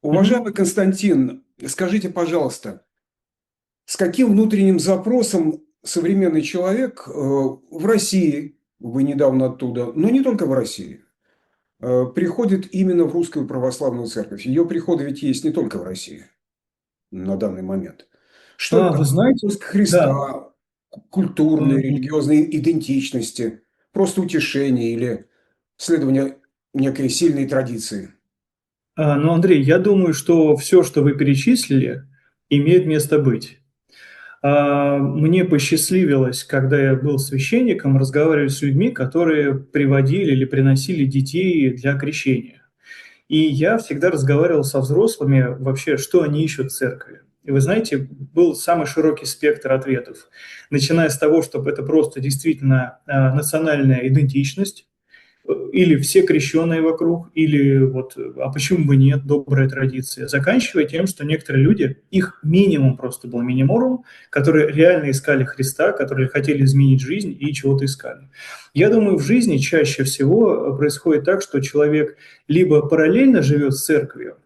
Мгм. Уважаемый Константин, скажите, пожалуйста, с каким внутренним запросом современный человек в России, вы недавно оттуда, но не только в России, приходит именно в Русскую Православную Церковь? Ее приходы ведь есть не только в России на данный момент. Что это Вы такое? знаете, Поиск да, Христа, культурные, м, религиозные идентичности, просто утешение или следование некой сильной традиции? но, Андрей, я думаю, что все, что вы перечислили, имеет место быть. Мне посчастливилось, когда я был священником, разговаривать с людьми, которые приводили или приносили детей для крещения. И я всегда разговаривал со взрослыми вообще, что они ищут в церкви. И вы знаете, был самый широкий спектр ответов, начиная с того, чтобы это просто действительно национальная идентичность, или все крещенные вокруг, или вот, а почему бы нет, добрая традиция, заканчивая тем, что некоторые люди, их минимум просто был миниморум, которые реально искали Христа, которые хотели изменить жизнь и чего-то искали. Я думаю, в жизни чаще всего происходит так, что человек либо параллельно живет с церковью,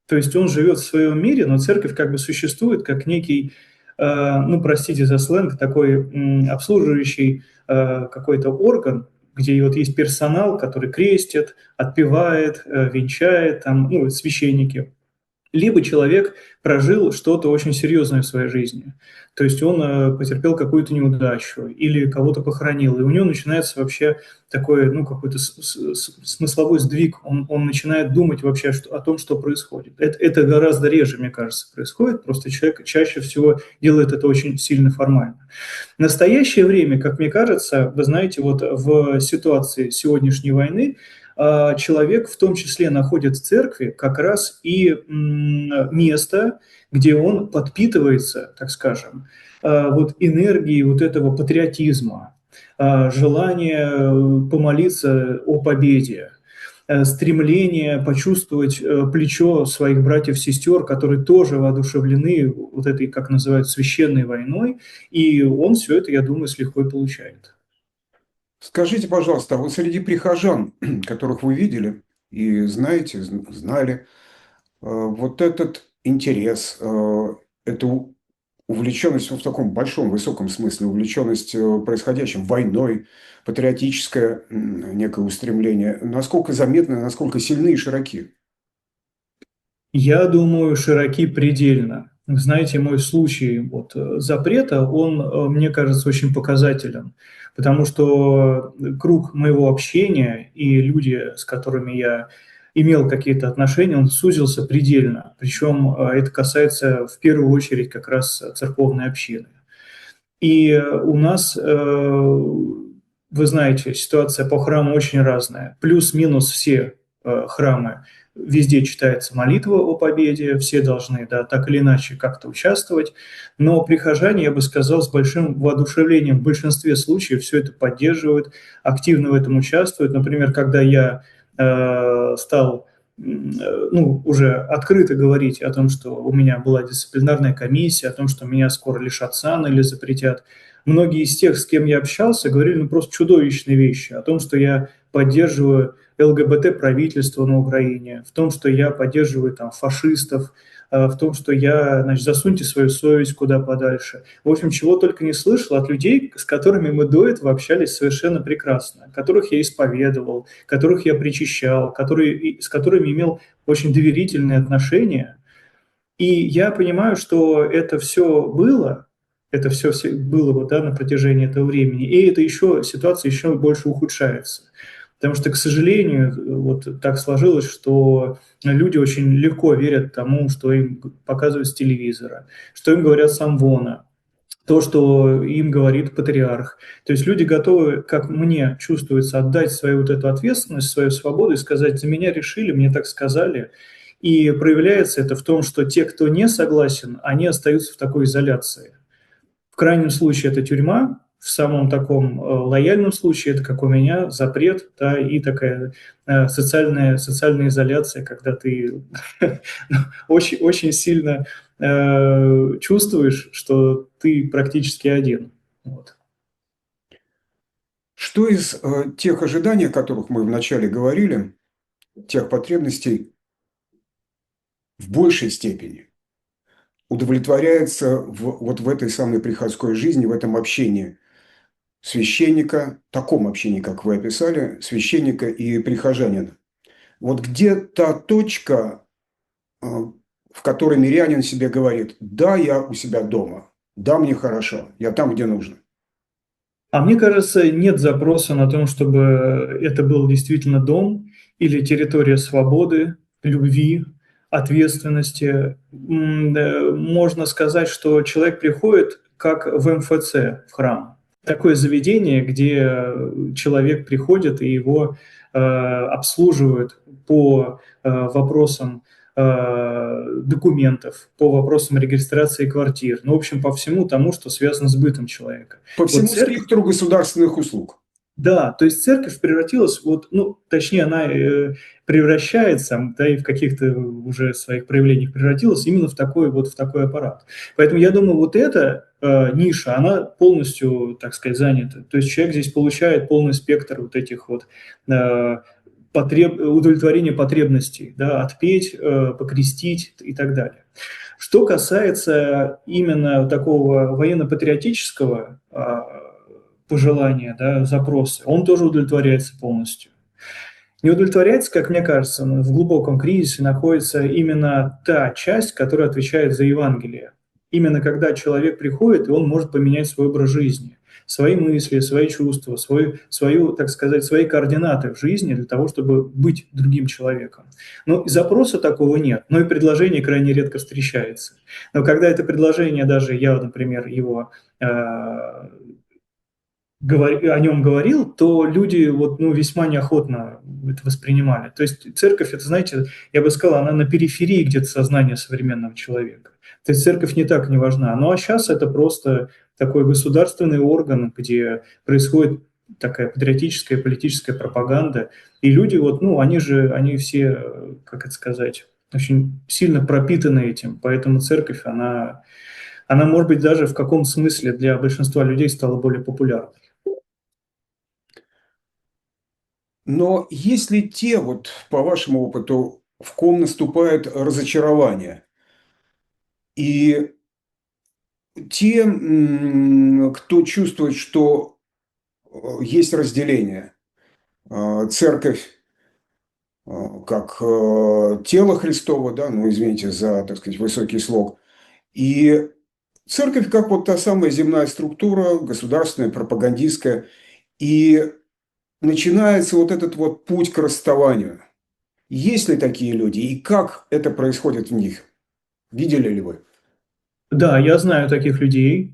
то есть он живет в своем мире, но церковь как бы существует как некий, ну, простите за сленг, такой обслуживающий какой-то орган, где вот есть персонал, который крестит, отпевает, венчает, там, ну, священники. Либо человек прожил что-то очень серьезное в своей жизни. То есть он потерпел какую-то неудачу или кого-то похоронил, и у него начинается вообще такой, ну, какой-то смысловой сдвиг. Он начинает думать вообще о том, что происходит. Это гораздо реже, мне кажется, происходит. Просто человек чаще всего делает это очень сильно формально. В настоящее время, как мне кажется, вы знаете, вот в ситуации сегодняшней войны человек в том числе находит в церкви как раз и место, где он подпитывается, так скажем, вот энергией вот этого патриотизма, желания помолиться о победе, стремление почувствовать плечо своих братьев-сестер, которые тоже воодушевлены вот этой, как называют, священной войной, и он все это, я думаю, с лихвой получает. Скажите, пожалуйста, а вот среди прихожан, которых вы видели и знаете, знали, вот этот интерес, эту увлеченность в таком большом, высоком смысле, увлеченность происходящим, войной, патриотическое некое устремление, насколько заметны, насколько сильны и широки? Я думаю, широки предельно. Знаете, мой случай вот, запрета, он, мне кажется, очень показателен, потому что круг моего общения и люди, с которыми я имел какие-то отношения, он сузился предельно. Причем это касается в первую очередь как раз церковной общины. И у нас, вы знаете, ситуация по храму очень разная. Плюс-минус все храмы, везде читается молитва о победе, все должны, да, так или иначе как-то участвовать. Но прихожане, я бы сказал, с большим воодушевлением в большинстве случаев все это поддерживают, активно в этом участвуют. Например, когда я стал ну, уже открыто говорить о том, что у меня была дисциплинарная комиссия, о том, что меня скоро лишат сана или запретят. Многие из тех, с кем я общался, говорили ну, просто чудовищные вещи о том, что я поддерживаю ЛГБТ-правительство на Украине, в том, что я поддерживаю там фашистов, в том, что я, значит, засуньте свою совесть куда подальше. В общем, чего только не слышал от людей, с которыми мы до этого общались совершенно прекрасно, которых я исповедовал, которых я причащал, с которыми имел очень доверительные отношения. И я понимаю, что это все было вот, да, на протяжении этого времени, и это еще, ситуация еще больше ухудшается. Потому что, к сожалению, вот так сложилось, что люди очень легко верят тому, что им показывают с телевизора, что им говорят с Амвона, то, что им говорит патриарх. То есть люди готовы, как мне чувствуется, отдать свою вот эту ответственность, свою свободу и сказать, за меня решили, мне так сказали. И проявляется это в том, что те, кто не согласен, они остаются в такой изоляции. В крайнем случае это тюрьма, в самом таком лояльном случае это, как у меня, запрет, да, и такая социальная изоляция, когда ты очень, очень сильно чувствуешь, что ты практически один. Вот. Что из тех ожиданий, о которых мы вначале говорили, тех потребностей, в большей степени удовлетворяется вот в этой самой приходской жизни, в этом общении священника, таком общении, как вы описали, священника и прихожанина. Вот где та точка, в которой мирянин себе говорит: да, я у себя дома, да, мне хорошо, я там, где нужно. А мне кажется, нет запроса на том, чтобы это был действительно дом или территория свободы, любви, ответственности. Да, можно сказать, что человек приходит как в МФЦ, в храм. Такое заведение, где человек приходит и его обслуживают по вопросам документов, по вопросам регистрации квартир, ну, в общем, по всему тому, что связано с бытом человека. По Вот всему церковь, спектру государственных услуг. да, то есть церковь превратилась, вот, ну, точнее, она превращается, да, и в каких-то уже своих проявлениях превратилась именно в такой аппарат. Поэтому я думаю, вот эта ниша, она полностью, так сказать, занята. То есть человек здесь получает полный спектр вот этих вот удовлетворения потребностей, да, отпеть, покрестить и так далее. Что касается именно такого военно-патриотического пожелания, да, запроса, он тоже удовлетворяется полностью. Не удовлетворяется, как мне кажется, в глубоком кризисе находится именно та часть, которая отвечает за Евангелие. Именно когда человек приходит, и он может поменять свой образ жизни, свои мысли, свои чувства, свою, так сказать, свои координаты в жизни для того, чтобы быть другим человеком. Но и запроса такого нет, но и предложение крайне редко встречается. Но когда это предложение, даже я, например, его о нем говорил, то люди вот, ну, весьма неохотно это воспринимали. То есть церковь, это, знаете, я бы сказал, она на периферии где-то сознания современного человека. То есть церковь не так не важна. Ну а сейчас это просто такой государственный орган, где происходит такая патриотическая политическая пропаганда. И люди вот, ну, они все, как это сказать, очень сильно пропитаны этим. Поэтому церковь, она, может быть, даже в каком смысле для большинства людей стала более популярной. Но если те, вот по вашему опыту, в ком наступает разочарование, и те, кто чувствует, что есть разделение, церковь как тело Христово, да, ну, извините за, так сказать, высокий слог, и церковь как вот та самая земная структура, государственная, пропагандистская, и начинается вот этот вот путь к расставанию. Есть ли такие люди и как это происходит в них? Видели ли вы? Да, я знаю таких людей.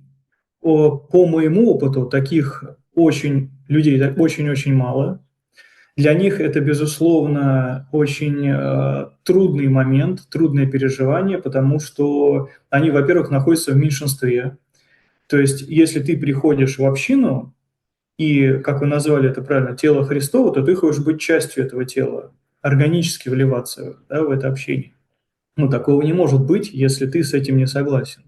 По моему опыту, таких людей очень-очень мало. Для них это, безусловно, очень трудный момент, трудное переживание, потому что они, во-первых, находятся в меньшинстве. То есть, если ты приходишь в общину, и, как вы назвали это правильно, тело Христово, то ты хочешь быть частью этого тела, органически вливаться, да, в это общение. Ну, такого не может быть, если ты с этим не согласен.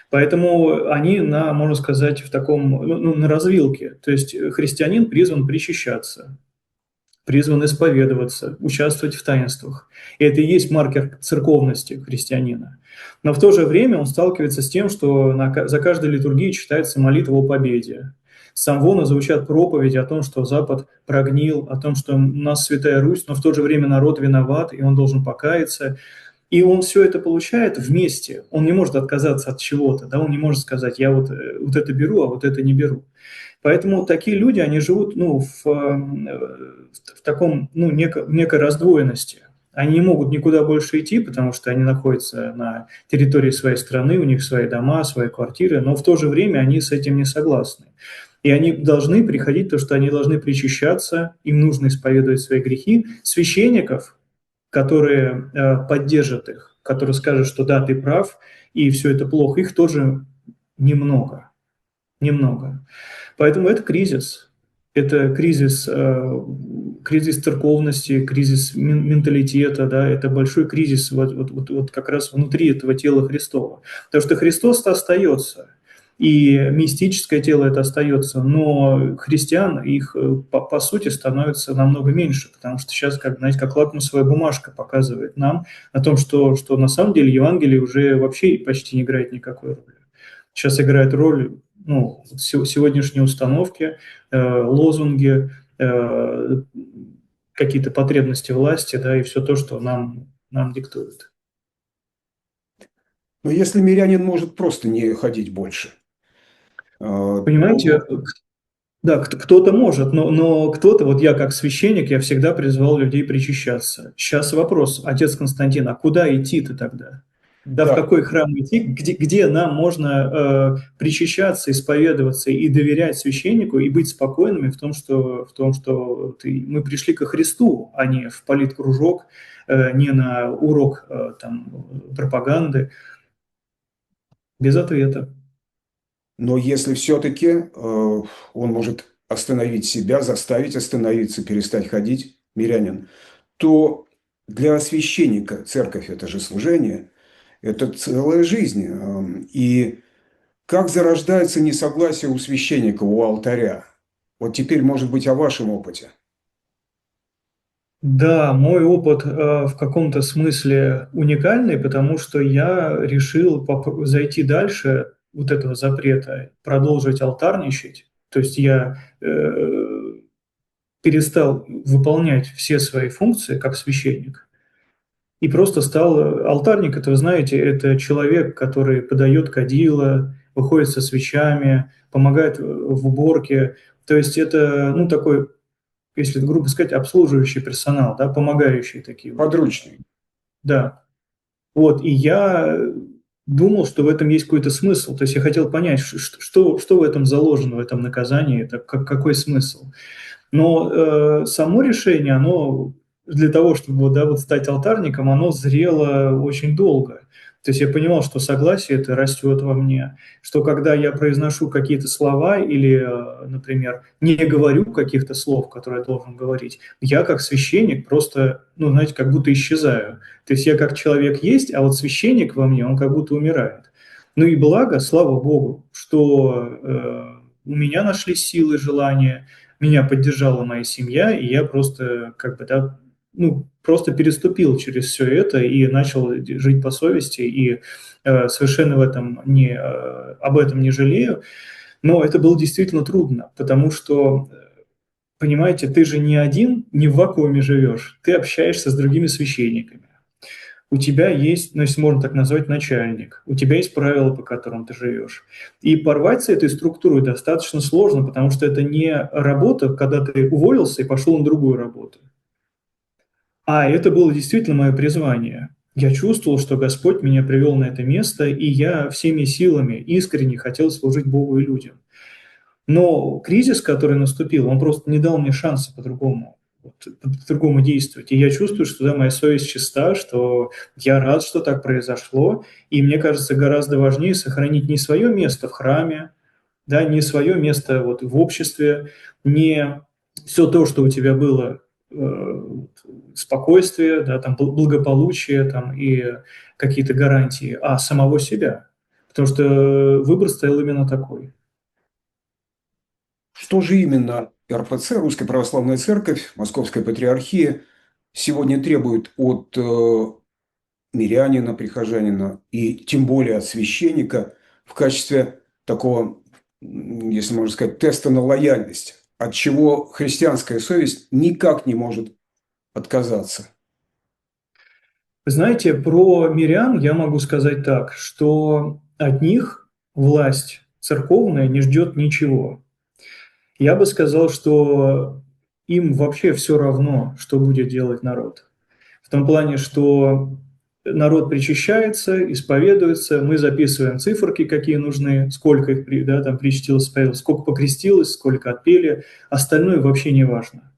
Поэтому они можно сказать, в таком, ну, на развилке. То есть христианин призван причащаться, призван исповедоваться, участвовать в таинствах. И это и есть маркер церковности христианина. Но в то же время он сталкивается с тем, что за каждой литургией читается молитва о победе. С амвона звучат проповеди о том, что Запад прогнил, о том, что у нас Святая Русь, но в то же время народ виноват, и он должен покаяться. И он все это получает вместе. Он не может отказаться от чего-то, да, он не может сказать, я вот это беру, а вот это не беру. Поэтому такие люди, они живут, ну, в таком, ну, некой раздвоенности. Они не могут никуда больше идти, потому что они находятся на территории своей страны, у них свои дома, свои квартиры, но в то же время они с этим не согласны. И они должны приходить, то, что они должны причащаться, им нужно исповедовать свои грехи. Священников, которые поддержат их, которые скажут, что да, ты прав, и все это плохо, их тоже немного. Немного. Поэтому это кризис. Это кризис церковности, кризис менталитета, да, это большой кризис вот как раз внутри этого тела Христова. Потому что Христос остается. и мистическое тело это остается, но христиан их по сути становится намного меньше, потому что сейчас, как, знаете, как лакмусовая бумажка показывает нам о том, что на самом деле Евангелие уже вообще почти не играет никакой роли. Сейчас играет роль, ну, сегодняшние установки, лозунги, какие-то потребности власти, да, и все то, что нам диктует. Но если мирянин может просто не ходить больше, Понимаете, то да, кто-то может, но кто-то, вот я как священник, я всегда призывал людей причащаться. Сейчас вопрос, отец Константин, а куда идти-то тогда? Да, в да. какой храм идти, где нам можно причащаться, исповедоваться и доверять священнику и быть спокойными в том, что мы пришли ко Христу, а не в политкружок, не на урок там, пропаганды, без ответа. Но если все-таки он может остановить себя, заставить остановиться, перестать ходить, мирянин, то для священника церковь – это же служение, это целая жизнь. И как зарождается несогласие у священника, у алтаря? Вот теперь, может быть, о вашем опыте. Да, мой опыт в каком-то смысле уникальный, потому что я решил зайти дальше вот этого запрета, продолжить алтарничать. То есть я перестал выполнять все свои функции как священник и просто стал алтарник. Это, вы знаете, это человек, который подает кадила, выходит со свечами, помогает в уборке. То есть это, ну, такой, если грубо сказать, обслуживающий персонал, да, помогающие такие вот. Подручный. Да. Вот, и я думал, что в этом есть какой-то смысл. То есть я хотел понять, что в этом заложено, в этом наказании, это какой смысл. Но само решение, оно для того, чтобы вот, да, вот стать алтарником, оно зрело очень долго. То есть я понимал, что согласие это растет во мне, что когда я произношу какие-то слова или, например, не говорю каких-то слов, которые я должен говорить, я как священник просто, ну, знаете, как будто исчезаю. То есть я как человек есть, а вот священник во мне, он как будто умирает. Ну и благо, слава Богу, что у меня нашлись силы, желания, меня поддержала моя семья, и я просто как бы, да, ну, просто переступил через все это и начал жить по совести, и совершенно об этом не жалею. Но это было действительно трудно, потому что, понимаете, ты же не один, не в вакууме живешь, ты общаешься с другими священниками. У тебя есть, ну, если можно так назвать, начальник, у тебя есть правила, по которым ты живешь. И порвать с этой структурой достаточно сложно, потому что это не работа, когда ты уволился и пошел на другую работу. А это было действительно мое призвание. Я чувствовал, что Господь меня привел на это место, и я всеми силами искренне хотел служить Богу и людям. Но кризис, который наступил, он просто не дал мне шанса по-другому, вот, по-другому действовать. И я чувствую, что да, моя совесть чиста, что я рад, что так произошло. И мне кажется, гораздо важнее сохранить не свое место в храме, да, не свое место вот в обществе, не все то, что у тебя было, спокойствие, да, там, благополучие там, и какие-то гарантии, а самого себя. Потому что выбор стоял именно такой. Что же именно РПЦ, Русская Православная Церковь, Московская Патриархия, сегодня требует от мирянина, прихожанина и тем более от священника в качестве такого, если можно сказать, теста на лояльность, от чего христианская совесть никак не может отказаться? Вы знаете, про мирян я могу сказать так, что от них власть церковная не ждет ничего. Я бы сказал, что им вообще все равно, что будет делать народ. В том плане, что народ причащается, исповедуется, мы записываем циферки, какие нужны, сколько их да, там причастилось, исповедовалось, сколько покрестилось, сколько отпели, остальное вообще не важно.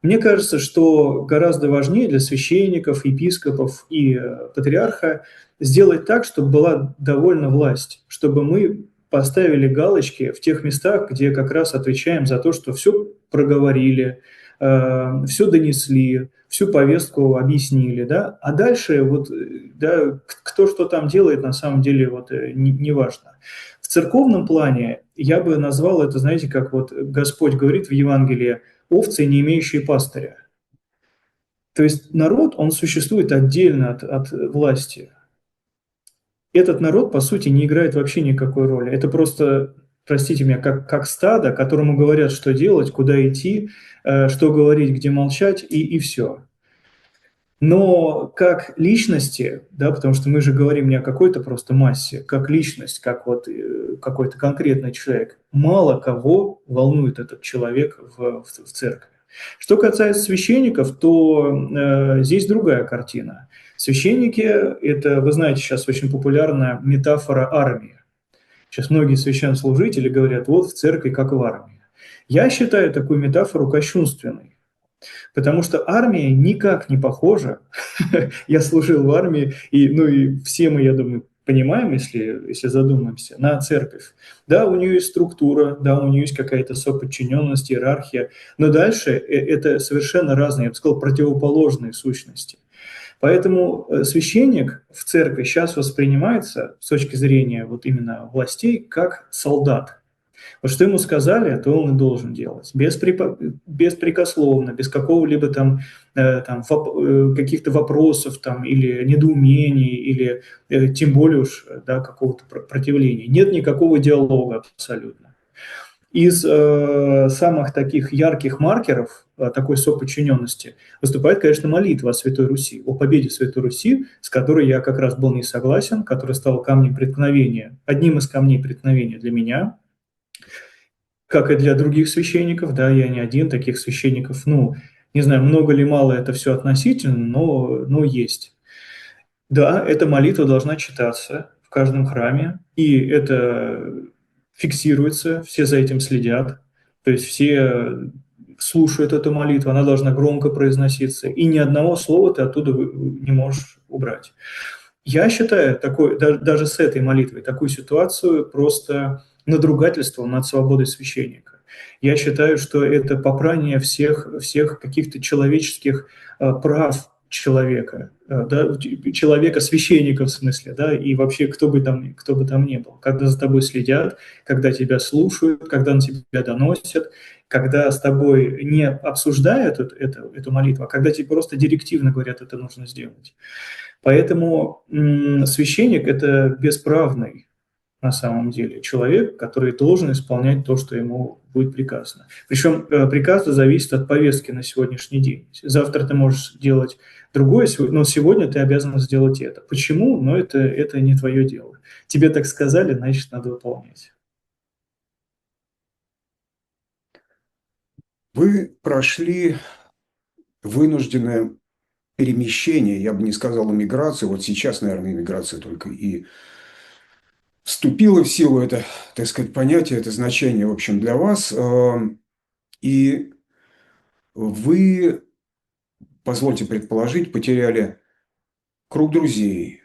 Мне кажется, что гораздо важнее для священников, епископов и патриарха сделать так, чтобы была довольна власть, чтобы мы поставили галочки в тех местах, где как раз отвечаем за то, что все проговорили, все донесли, всю повестку объяснили, да, а дальше вот, да, кто что там делает, на самом деле вот не важно. В церковном плане я бы назвал это, знаете, как вот Господь говорит в Евангелии, овцы, не имеющие пастыря. То есть народ, он существует отдельно от власти. Этот народ, по сути, не играет вообще никакой роли. Это просто, простите меня, как стадо, которому говорят, что делать, куда идти, что говорить, где молчать, и все. Но как личности, да, потому что мы же говорим не о какой-то просто массе, как личность, как вот какой-то конкретный человек, мало кого волнует этот человек в церкви. Что касается священников, то здесь другая картина. Священники – это, вы знаете, сейчас очень популярная метафора армии. Сейчас многие священнослужители говорят, вот в церкви как в армии. Я считаю такую метафору кощунственной. Потому что армия никак не похожа. Я служил в армии, и все мы, я думаю, понимаем, если задумаемся, на церковь. Да, у нее есть структура, да, у нее есть какая-то соподчиненность, иерархия, но дальше это совершенно разные, я бы сказал, противоположные сущности. Поэтому священник в церкви сейчас воспринимается с точки зрения вот именно властей как солдат. Вот что ему сказали, то он и должен делать. Беспрекословно, без какого-либо каких-то вопросов там, или недоумений, или тем более уж да, какого-то противления. Нет никакого диалога абсолютно. Из самых таких ярких маркеров такой соподчиненности выступает, конечно, молитва о Святой Руси, о победе Святой Руси, с которой я как раз был не согласен, которая стала камнем преткновения, одним из камней преткновения для меня, как и для других священников, да, я не один, таких священников, ну, не знаю, много ли, мало, это все относительно, но есть. Да, эта молитва должна читаться в каждом храме, и это фиксируется, все за этим следят, то есть все слушают эту молитву, она должна громко произноситься, и ни одного слова ты оттуда не можешь убрать. Я считаю даже с этой молитвой такую ситуацию просто надругательство над свободой священника. Я считаю, что это попрание всех каких-то человеческих прав человека, да, человека, священника в смысле, да, и вообще кто бы там ни был. Когда за тобой следят, когда тебя слушают, когда на тебя доносят, когда с тобой не обсуждают эту молитву, а когда тебе просто директивно говорят, это нужно сделать. Поэтому священник – это бесправный на самом деле человек, который должен исполнять то, что ему будет приказано. Причем приказ зависит от повестки на сегодняшний день. Завтра ты можешь делать другое, но сегодня ты обязан сделать это. Почему? Но это не твое дело. Тебе так сказали, значит, надо выполнять. Вы прошли вынужденное перемещение, я бы не сказал иммиграцию, вот сейчас, наверное, иммиграция только и вступила в силу, это, так сказать, понятие, это значение, в общем, для вас. И вы, позвольте предположить, потеряли круг друзей,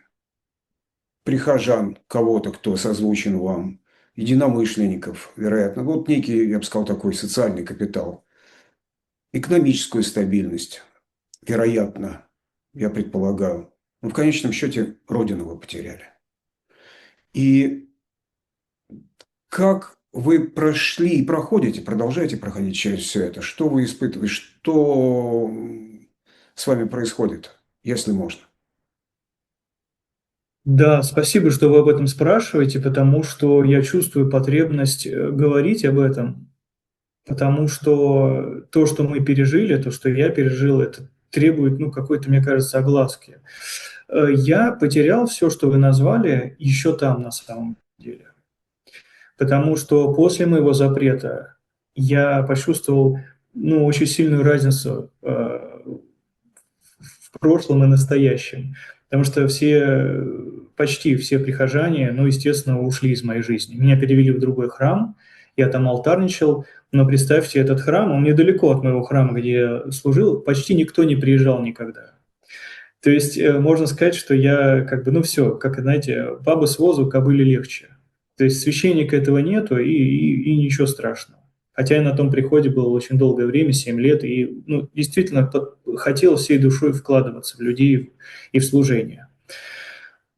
прихожан, кого-то, кто созвучен вам, единомышленников, вероятно. Вот некий, я бы сказал, такой социальный капитал, экономическую стабильность, вероятно, я предполагаю. Но в конечном счете родину вы потеряли. И как вы прошли и проходите, продолжаете проходить через все это? Что вы испытываете? Что с вами происходит, если можно? Да, спасибо, что вы об этом спрашиваете, потому что я чувствую потребность говорить об этом, потому что то, что мы пережили, то, что я пережил, это требует, ну, какой-то, мне кажется, огласки. Я потерял все, что вы назвали, еще там на самом деле. Потому что после моего запрета я почувствовал, ну, очень сильную разницу в прошлом и настоящем. Потому что почти все прихожане, ну, естественно, ушли из моей жизни. Меня перевели в другой храм, я там алтарничал, но представьте, этот храм, он недалеко от моего храма, где я служил, почти никто не приезжал никогда. То есть можно сказать, что я как бы, ну все, как, знаете, баба с возу, кобыле легче. То есть священника этого нету, и ничего страшного. Хотя я на том приходе был очень долгое время, 7 лет, и ну, действительно хотел всей душой вкладываться в людей и в служение.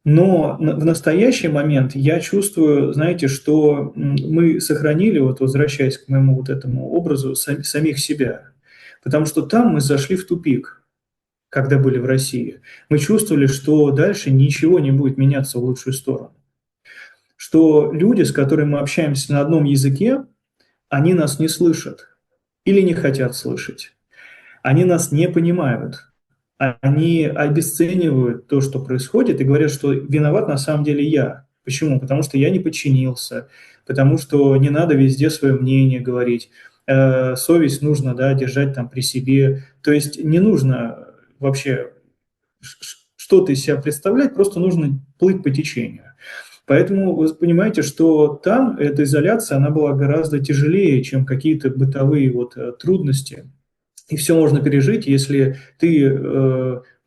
Но в настоящий момент я чувствую, знаете, что мы сохранили, вот возвращаясь к моему вот этому образу, самих себя. Потому что там мы зашли в тупик, когда были в России. Мы чувствовали, что дальше ничего не будет меняться в лучшую сторону. Что люди, с которыми мы общаемся на одном языке, они нас не слышат или не хотят слышать. Они нас не понимают. Они обесценивают то, что происходит, и говорят, что виноват на самом деле я. Почему? Потому что я не подчинился, потому что не надо везде свое мнение говорить, совесть нужно, да, держать там при себе. То есть не нужно вообще что-то из себя представлять, просто нужно плыть по течению. Поэтому вы понимаете, что там эта изоляция, она была гораздо тяжелее, чем какие-то бытовые вот трудности. И все можно пережить, если ты,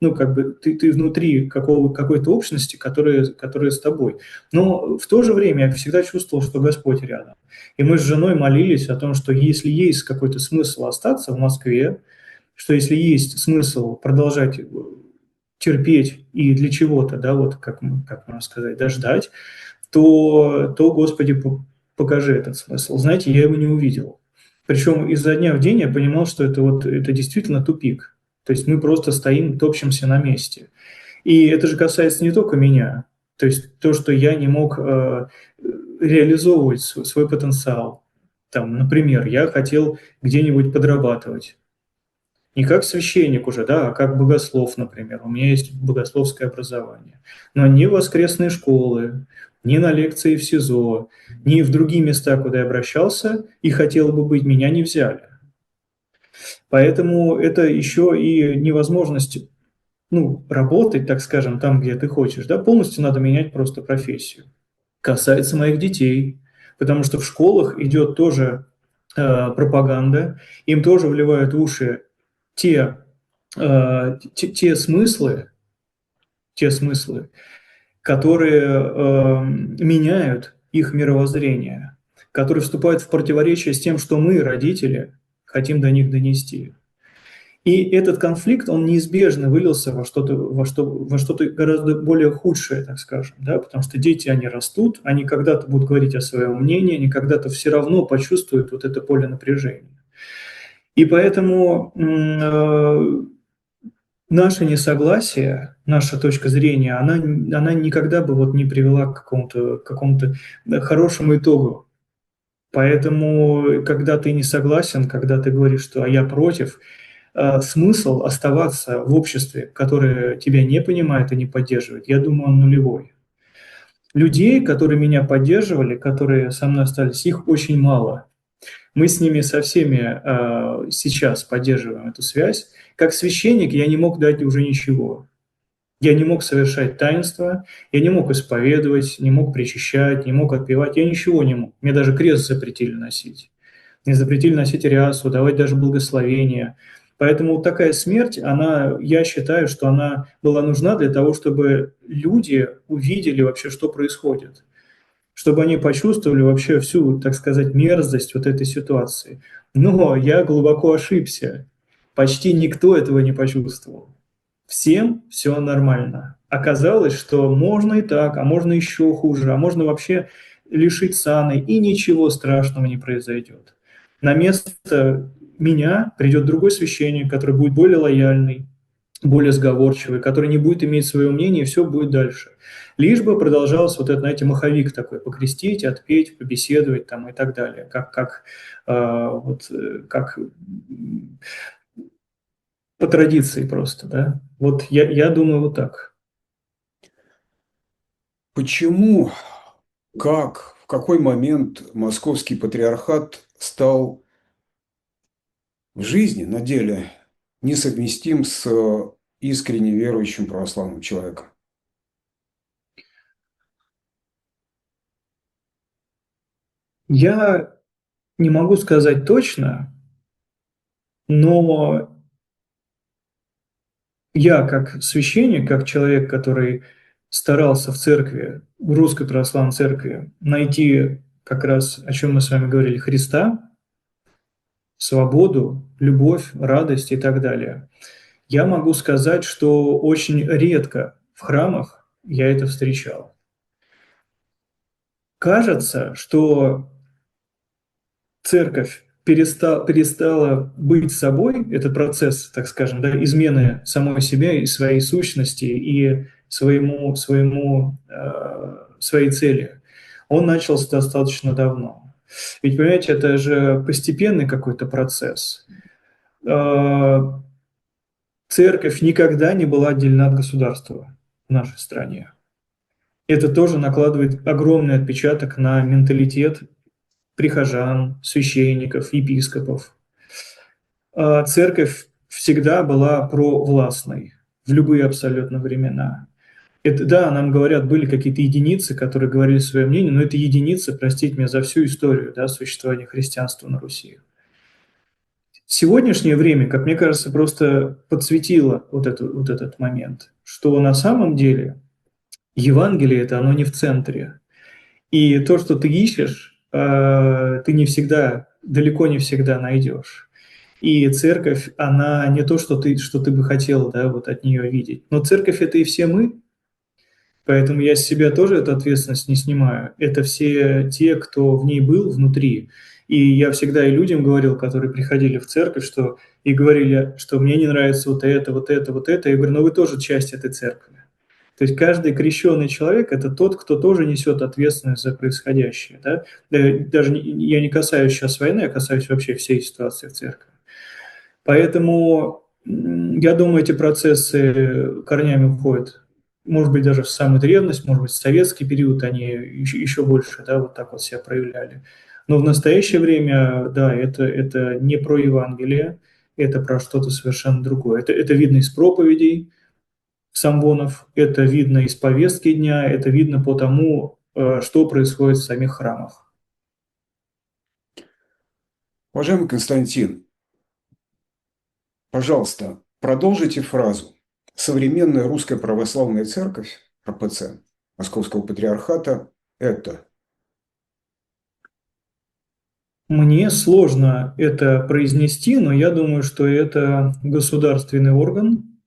ну, как бы, ты внутри какой-то общности, которая с тобой. Но в то же время я всегда чувствовал, что Господь рядом. И мы с женой молились о том, что если есть какой-то смысл остаться в Москве, что если есть смысл продолжать терпеть и для чего-то, да, вот как можно сказать, да, ждать, то Господи, покажи этот смысл. Знаете, я его не увидел. Причем изо дня в день я понимал, что это действительно тупик. То есть мы просто стоим, топчемся на месте. И это же касается не только меня. То есть то, что я не мог реализовывать свой потенциал. Там, например, я хотел где-нибудь подрабатывать. Не как священник уже, да, а как богослов, например. У меня есть богословское образование. Но ни в воскресные школы, ни на лекции в СИЗО, ни в другие места, куда я обращался и хотел бы быть, меня не взяли. Поэтому это еще и невозможность, ну, работать, так скажем, там, где ты хочешь. Да, полностью надо менять просто профессию. Касается моих детей, потому что в школах идет тоже пропаганда, им тоже вливают в уши те, те смыслы, те смыслы, которые меняют их мировоззрение, которые вступают в противоречие с тем, что мы, родители, хотим до них донести. И этот конфликт, он неизбежно вылился во что-то гораздо более худшее, так скажем, да, потому что дети, они растут, они когда-то будут говорить о своем мнении, они когда-то все равно почувствуют вот это поле напряжения. И поэтому наше несогласие, наша точка зрения, она никогда бы вот не привела к какому-то хорошему итогу. Поэтому, когда ты не согласен, когда ты говоришь, что «а я против», смысл оставаться в обществе, которое тебя не понимает и не поддерживает, я думаю, он нулевой. Людей, которые меня поддерживали, которые со мной остались, их очень мало. Мы с ними со всеми сейчас поддерживаем эту связь. Как священник я не мог дать уже ничего. Я не мог совершать таинства, я не мог исповедовать, не мог причащать, не мог отпевать, я ничего не мог. Мне даже крест запретили носить. Мне запретили носить рясу, давать даже благословение. Поэтому вот такая смерть, она, я считаю, что она была нужна для того, чтобы люди увидели вообще, что происходит, чтобы они почувствовали вообще всю, так сказать, мерзость вот этой ситуации. Но я глубоко ошибся. Почти никто этого не почувствовал. Всем все нормально. Оказалось, что можно и так, а можно еще хуже, а можно вообще лишить саны, и ничего страшного не произойдет. На место меня придет другой священник, который будет более лояльный, более сговорчивый, который не будет иметь свое мнение, и все будет дальше. Лишь бы продолжался вот этот, знаете, маховик такой, покрестить, отпеть, побеседовать там и так далее, как по традиции просто, да. Вот я думаю вот так. Почему, как, в какой момент московский патриархат стал в жизни, на деле, несовместим с искренне верующим православным человеком? Я не могу сказать точно, но я как священник, как человек, который старался в церкви, в Русской Православной Церкви, найти как раз, о чем мы с вами говорили, Христа, свободу, любовь, радость и так далее. Я могу сказать, что очень редко в храмах я это встречал. Кажется, что церковь перестала быть собой, этот процесс, так скажем, да, измены самой себе и своей сущности и своей цели, он начался достаточно давно. Ведь, понимаете, это же постепенный какой-то процесс. Церковь никогда не была отделена от государства в нашей стране. Это тоже накладывает огромный отпечаток на менталитет прихожан, священников, епископов. Церковь всегда была провластной в любые абсолютно времена. Это, да, нам говорят, были какие-то единицы, которые говорили свое мнение, но это единицы, простите меня, за всю историю, да, существования христианства на Руси. Сегодняшнее время, как мне кажется, просто подсветило вот этот момент, что на самом деле Евангелие это оно не в центре. И то, что ты ищешь, ты не всегда, далеко не всегда найдешь. И церковь, она не то, что ты бы хотел, да, вот от нее видеть. Но церковь – это и все мы, поэтому я с себя тоже эту ответственность не снимаю. Это все те, кто в ней был внутри. И я всегда и людям говорил, которые приходили в церковь, что и говорили, что мне не нравится вот это, вот это, вот это. Я говорю, но вы тоже часть этой церкви. То есть каждый крещенный человек – это тот, кто тоже несет ответственность за происходящее. Да? Даже я не касаюсь сейчас войны, я касаюсь вообще всей ситуации в церкви. Поэтому я думаю, эти процессы корнями уходят, может быть, даже в самую древность, может быть, в советский период они еще больше, да, вот так вот себя проявляли. Но в настоящее время, да, это не про Евангелие, это про что-то совершенно другое. Это видно из проповедей самвонов, это видно из повестки дня, это видно по тому, что происходит в самих храмах. Уважаемый Константин, пожалуйста, продолжите фразу. Современная русская православная церковь, РПЦ, Московского патриархата, это. Мне сложно это произнести, но я думаю, что это государственный орган,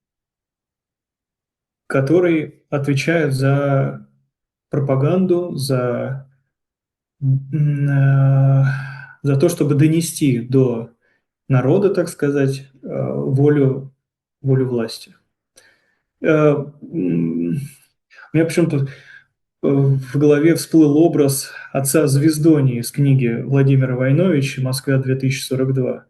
который отвечает за пропаганду, за то, чтобы донести до народа, так сказать, волю власти. У меня почему-то в голове всплыл образ отца Звездони из книги Владимира Войновича «Москва 2042»,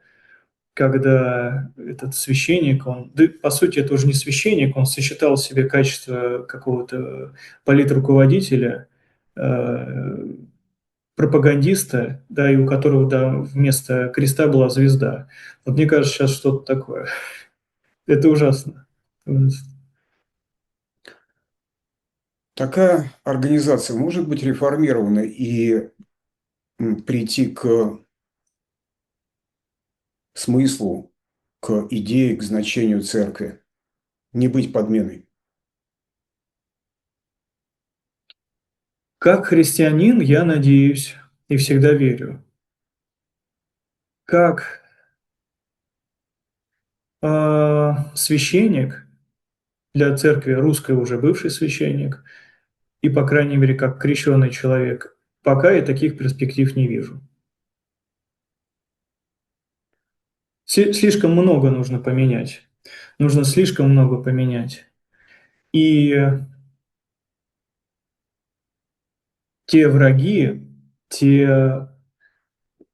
когда этот священник, он, да, по сути, это уже не священник, он сочетал в себе качество какого-то политруководителя, э, пропагандиста, да, и у которого, да, вместо креста была звезда. Вот мне кажется, сейчас что-то такое. Это ужасно. Такая организация может быть реформирована и прийти к смыслу, к идее, к значению церкви, не быть подменой. Как христианин, я надеюсь и всегда верю. Как священник для церкви, русской уже бывший священник, и, по крайней мере, как крещенный человек, пока я таких перспектив не вижу. Слишком много нужно поменять. Нужно слишком много поменять. И те враги, те,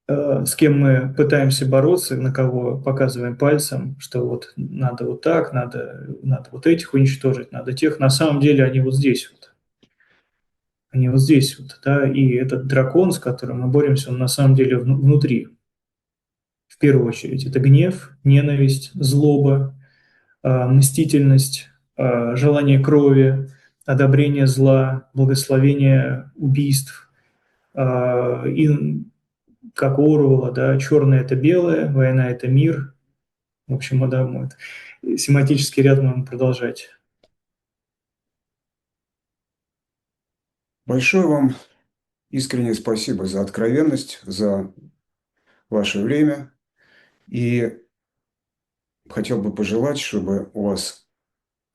с кем мы пытаемся бороться, на кого показываем пальцем, что вот надо вот так, надо вот этих уничтожить, надо тех, на самом деле они вот здесь вот. Они вот здесь вот, да, и этот дракон, с которым мы боремся, он на самом деле внутри. В первую очередь это гнев, ненависть, злоба, мстительность, желание крови, одобрение зла, благословение убийств. И как у Оруэлла, да, черное – это белое, война – это мир. В общем, мы, да, мы семантический ряд можем продолжать. Большое вам искреннее спасибо за откровенность, за ваше время. И хотел бы пожелать, чтобы у вас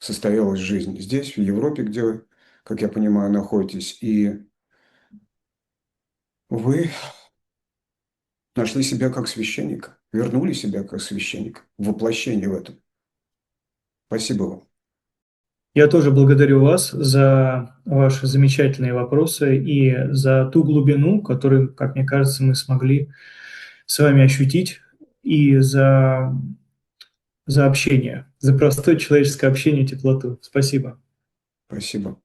состоялась жизнь здесь, в Европе, где вы как я понимаю, находитесь, и вы нашли себя как священника, вернули себя как священника, воплощение в этом. Спасибо вам. Я тоже благодарю вас за ваши замечательные вопросы и за ту глубину, которую, как мне кажется, мы смогли с вами ощутить, и за общение, за простое человеческое общение, теплоту. Спасибо. Спасибо.